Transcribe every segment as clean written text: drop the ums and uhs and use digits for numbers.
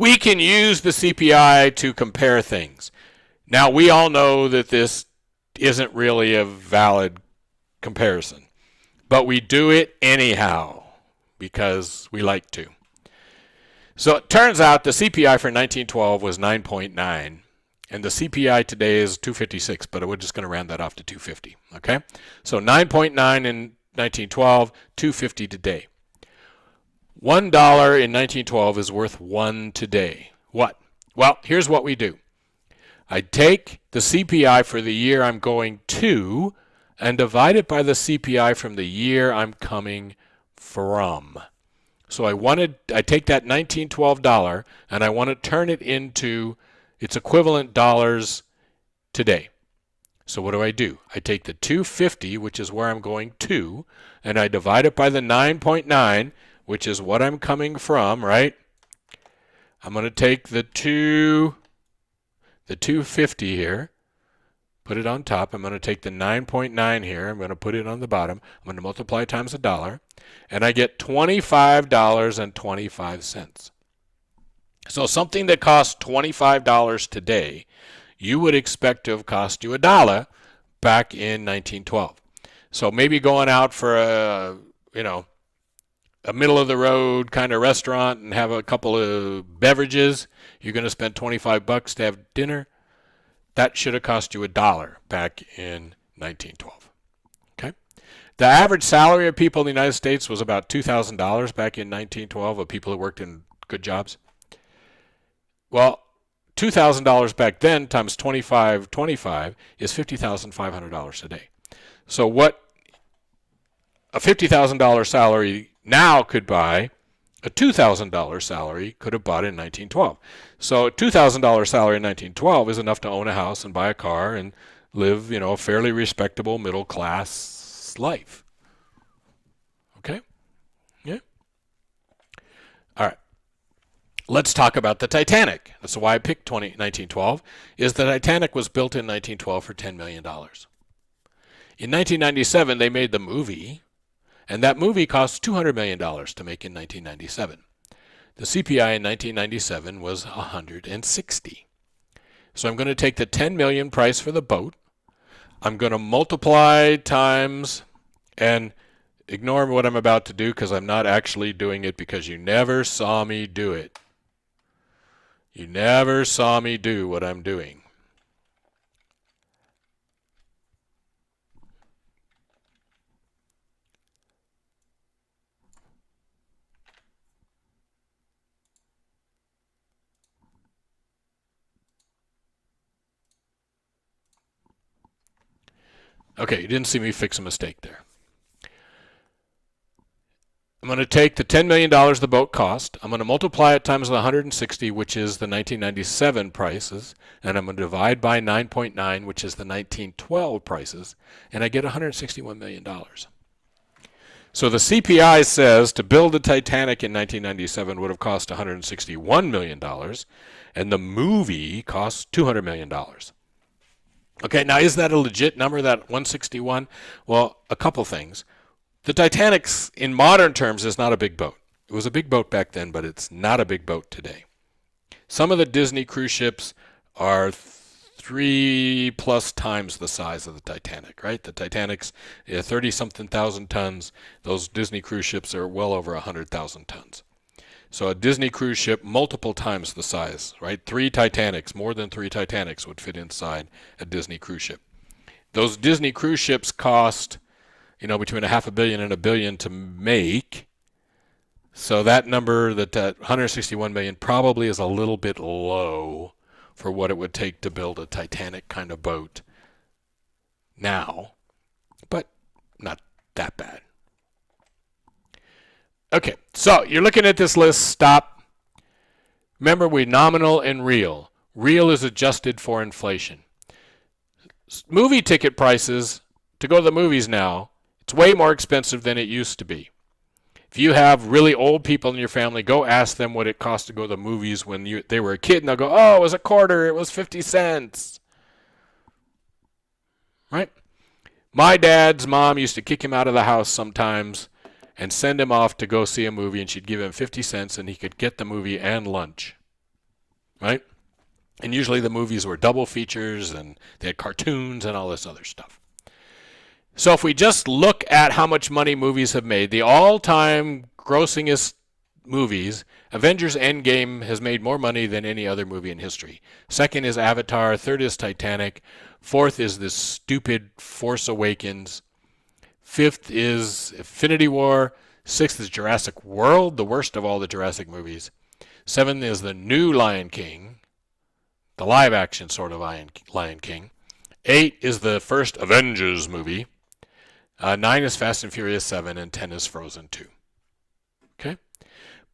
we can use the CPI to compare things. Now, we all know that this isn't really a valid comparison, but we do it anyhow because we like to. So it turns out the CPI for 1912 was 9.9, and the CPI today is 256, but we're just going to round that off to 250, okay? So 9.9 in 1912, 250 today. $1 in 1912 is worth 1 today. What? Well, here's what we do. I take the CPI for the year I'm going to and divide it by the CPI from the year I'm coming from. So I take that $1912 and I want to turn it into its equivalent dollars today. So what do? I take the 250, which is where I'm going to, and I divide it by the 9.9, which is what I'm coming from, right? I'm going to take the 250 here, put it on top. I'm going to take the 9.9 here. I'm going to put it on the bottom. I'm going to multiply times $1, and I get $25.25. So something that costs $25 today, you would expect to have cost you $1 back in 1912. So maybe going out for a middle of the road kind of restaurant and have a couple of beverages, you're going to spend $25 to have dinner. That should have cost you $1 back in 1912. Okay? The average salary of people in the United States was about $2,000 back in 1912 of people who worked in good jobs. Well, $2,000 back then times 25 is $50,500 today. So what a $50,000 salary now could buy, a $2,000 salary could have bought in 1912. So a $2,000 salary in 1912 is enough to own a house and buy a car and live, a fairly respectable middle class life. Okay? Yeah? All right. Let's talk about the Titanic. That's why I picked 1912, is the Titanic was built in 1912 for $10 million. In 1997, they made the movie, and that movie cost $200 million to make in 1997. The CPI in 1997 was 160. So I'm going to take the $10 million price for the boat. I'm going to multiply times, and ignore what I'm about to do because I'm not actually doing it because you never saw me do it. You never saw me do what I'm doing. Okay, you didn't see me fix a mistake there. I'm going to take the $10 million the boat cost. I'm going to multiply it times the 160, which is the 1997 prices, and I'm going to divide by 9.9, which is the 1912 prices, and I get $161 million. So the CPI says to build the Titanic in 1997 would have cost $161 million, and the movie costs $200 million. Okay, now is that a legit number, that 161? Well, a couple things. The Titanic, in modern terms, is not a big boat. It was a big boat back then, but it's not a big boat today. Some of the Disney cruise ships are 3+ times the size of the Titanic, right? The Titanic's 30-something thousand tons. Those Disney cruise ships are well over 100,000 tons. So a Disney cruise ship, multiple times the size, right? 3 Titanics, more than 3 Titanics would fit inside a Disney cruise ship. Those Disney cruise ships cost, between $500 million and $1 billion to make. So that number, that $161 million, probably is a little bit low for what it would take to build a Titanic kind of boat now, but not that bad. Okay, so you're looking at this list. Stop. Remember, we're nominal and real. Real is adjusted for inflation. Movie ticket prices to go to the movies now, it's way more expensive than it used to be. If you have really old people in your family, go ask them what it cost to go to the movies when they were a kid, and they'll go, oh, it was a quarter, it was 50 cents. Right? My dad's mom used to kick him out of the house sometimes and send him off to go see a movie, and she'd give him 50 cents, and he could get the movie and lunch. right? And usually the movies were double features and they had cartoons and all this other stuff. So if we just look at how much money movies have made, the all-time grossingest movies, Avengers Endgame has made more money than any other movie in history. Second is Avatar. Third is Titanic. Fourth is this stupid Force Awakens. Fifth is Infinity War. Sixth is Jurassic World, the worst of all the Jurassic movies. Seventh is the new Lion King, the live-action sort of Lion King. 8 is the first Avengers movie. 9 is Fast and Furious 7, and 10 is Frozen 2. Okay?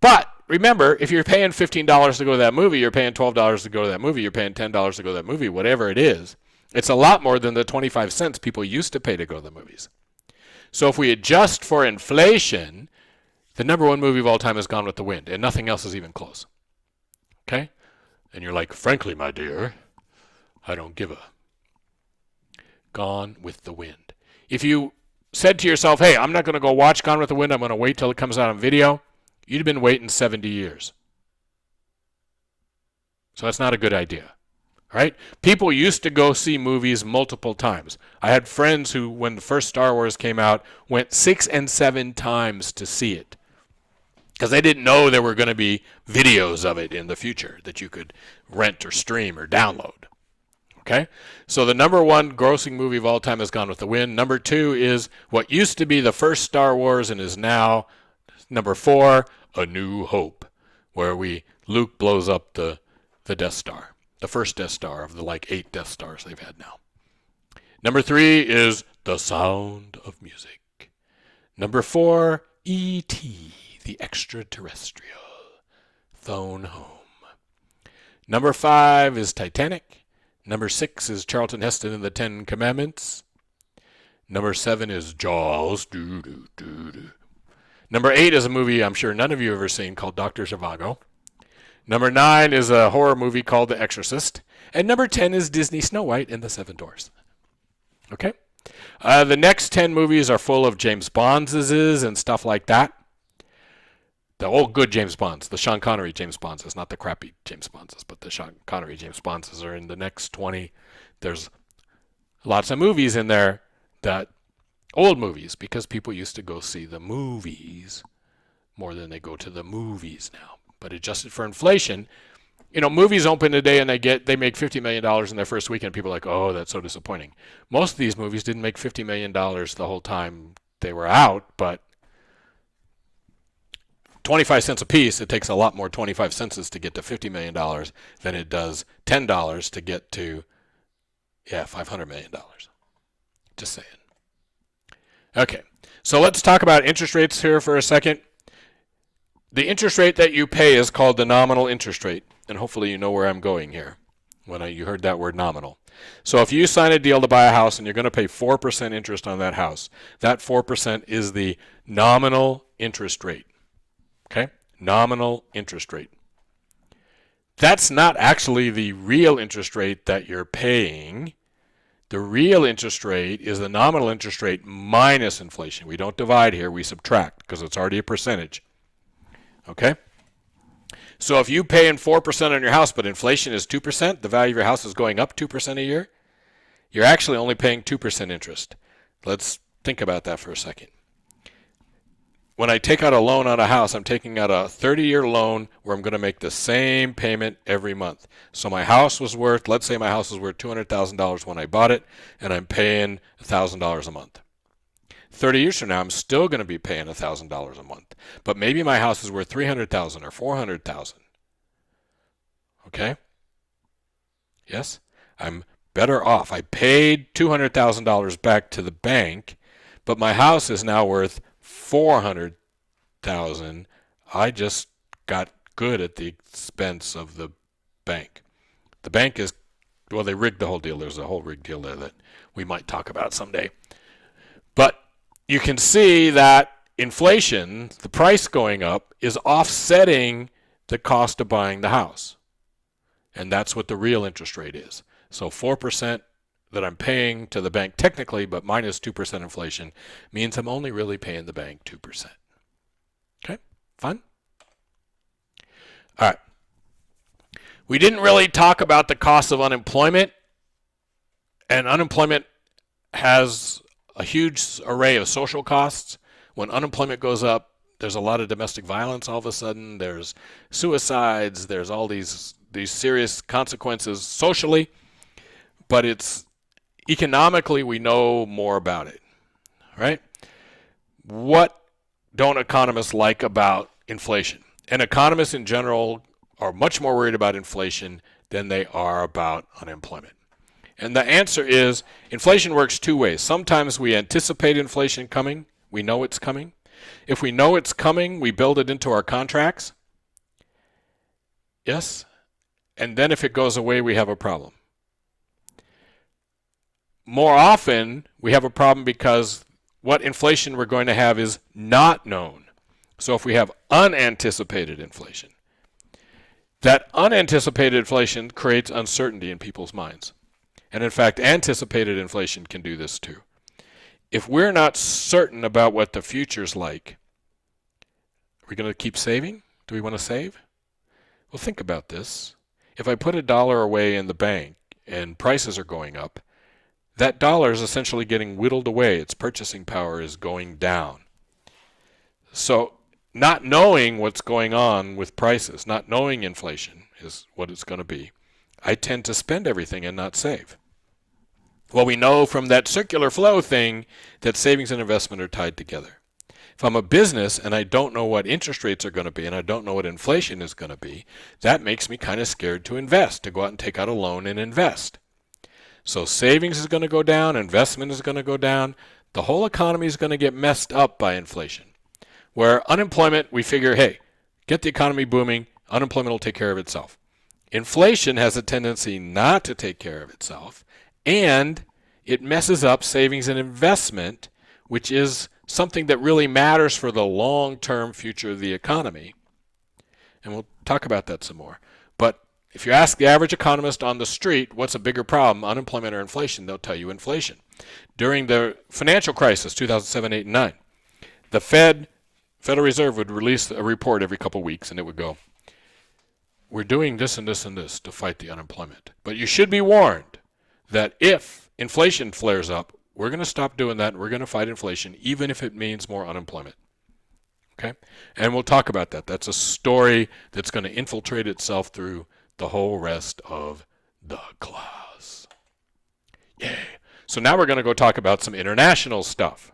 But remember, if you're paying $15 to go to that movie, you're paying $12 to go to that movie, you're paying $10 to go to that movie, whatever it is, it's a lot more than the 25 cents people used to pay to go to the movies. So if we adjust for inflation, the number one movie of all time is Gone with the Wind, and nothing else is even close. Okay? And you're like, frankly, my dear, I don't give a. Gone with the Wind. If you said to yourself, hey, I'm not going to go watch Gone with the Wind, I'm going to wait till it comes out on video, you'd have been waiting 70 years. So that's not a good idea. Right? People used to go see movies multiple times. I had friends who, when the first Star Wars came out, went 6 and 7 times to see it. Because they didn't know there were going to be videos of it in the future that you could rent or stream or download. Okay? So the number one grossing movie of all time is Gone with the Wind. Number 2 is what used to be the first Star Wars and is now number 4, A New Hope, where Luke blows up the Death Star. The first Death Star of the 8 Death Stars they've had now. Number 3 is The Sound of Music. Number 4, E.T., the Extraterrestrial, Phone Home. Number 5 is Titanic. Number 6 is Charlton Heston and the Ten Commandments. Number 7 is Jaws. Number 8 is a movie I'm sure none of you have ever seen called Dr. Zhivago. Number 9 is a horror movie called The Exorcist. And number 10 is Disney Snow White and the Seven Dwarfs. Okay? The next 10 movies are full of James Bondses and stuff like that. The old good James Bonds, the Sean Connery James Bondses, not the crappy James Bondses, but the Sean Connery James Bondses are in the next 20. There's lots of movies in there, that old movies, because people used to go see the movies more than they go to the movies now. But adjusted for inflation, movies open today and they make $50 million in their first weekend. People are like, oh, that's so disappointing. Most of these movies didn't make $50 million the whole time they were out, but 25 cents a piece, it takes a lot more 25 cents to get to $50 million than it does $10 to get to, $500 million. Just saying. Okay, so let's talk about interest rates here for a second. The interest rate that you pay is called the nominal interest rate, and hopefully you know where I'm going here when you heard that word nominal. So if you sign a deal to buy a house and you're going to pay 4% interest on that house, that 4% is the nominal interest rate. Okay? Nominal interest rate. That's not actually the real interest rate that you're paying. The real interest rate is the nominal interest rate minus inflation. We don't divide here, we subtract because it's already a percentage. Okay? So if you pay in 4% on your house, but inflation is 2%, the value of your house is going up 2% a year, you're actually only paying 2% interest. Let's think about that for a second. When I take out a loan on a house, I'm taking out a 30-year loan where I'm going to make the same payment every month. So my house was worth, let's say my house was worth $200,000 when I bought it, and I'm paying $1,000 a month. 30 years from now, I'm still going to be paying $1,000 a month. But maybe my house is worth $300,000 or $400,000. Okay? Yes? I'm better off. I paid $200,000 back to the bank, but my house is now worth $400,000. I just got good at the expense of the bank. The bank is, well, they rigged the whole deal. There's a whole rigged deal there that we might talk about someday. But you can see that inflation, the price going up, is offsetting the cost of buying the house. And that's what the real interest rate is. So 4% that I'm paying to the bank technically, but minus 2% inflation, means I'm only really paying the bank 2%. Okay? Fun? All right. We didn't really talk about the cost of unemployment, and unemployment has a huge array of social costs. When unemployment goes up, there's a lot of domestic violence all of a sudden. There's suicides. There's all these serious consequences socially, but it's economically we know more about it, right? What don't economists like about inflation? And economists in general are much more worried about inflation than they are about unemployment. And the answer is inflation works two ways. Sometimes we anticipate inflation coming. We know it's coming. If we know it's coming, we build it into our contracts. Yes? And then if it goes away, we have a problem. More often, we have a problem because what inflation we're going to have is not known. So if we have unanticipated inflation, that unanticipated inflation creates uncertainty in people's minds. And in fact, anticipated inflation can do this too. If we're not certain about what the future's like, are we going to keep saving? Do we want to save? Well, think about this. If I put $1 away in the bank and prices are going up, that dollar is essentially getting whittled away. Its purchasing power is going down. So not knowing what's going on with prices, not knowing inflation is what it's going to be, I tend to spend everything and not save. Well, we know from that circular flow thing that savings and investment are tied together. If I'm a business and I don't know what interest rates are going to be and I don't know what inflation is going to be, that makes me kind of scared to invest, to go out and take out a loan and invest. So savings is going to go down, investment is going to go down. The whole economy is going to get messed up by inflation. Where unemployment, we figure, hey, get the economy booming, unemployment will take care of itself. Inflation has a tendency not to take care of itself, and it messes up savings and investment, which is something that really matters for the long-term future of the economy. And we'll talk about that some more. But if you ask the average economist on the street, what's a bigger problem, unemployment or inflation, they'll tell you inflation. During the financial crisis, 2007, 8, and 9, the Federal Reserve would release a report every couple of weeks, and it would go, we're doing this and this and this to fight the unemployment. But you should be warned that if inflation flares up, we're going to stop doing that, and we're going to fight inflation, even if it means more unemployment. Okay? And we'll talk about that. That's a story that's going to infiltrate itself through the whole rest of the class. Yay. So now we're going to go talk about some international stuff.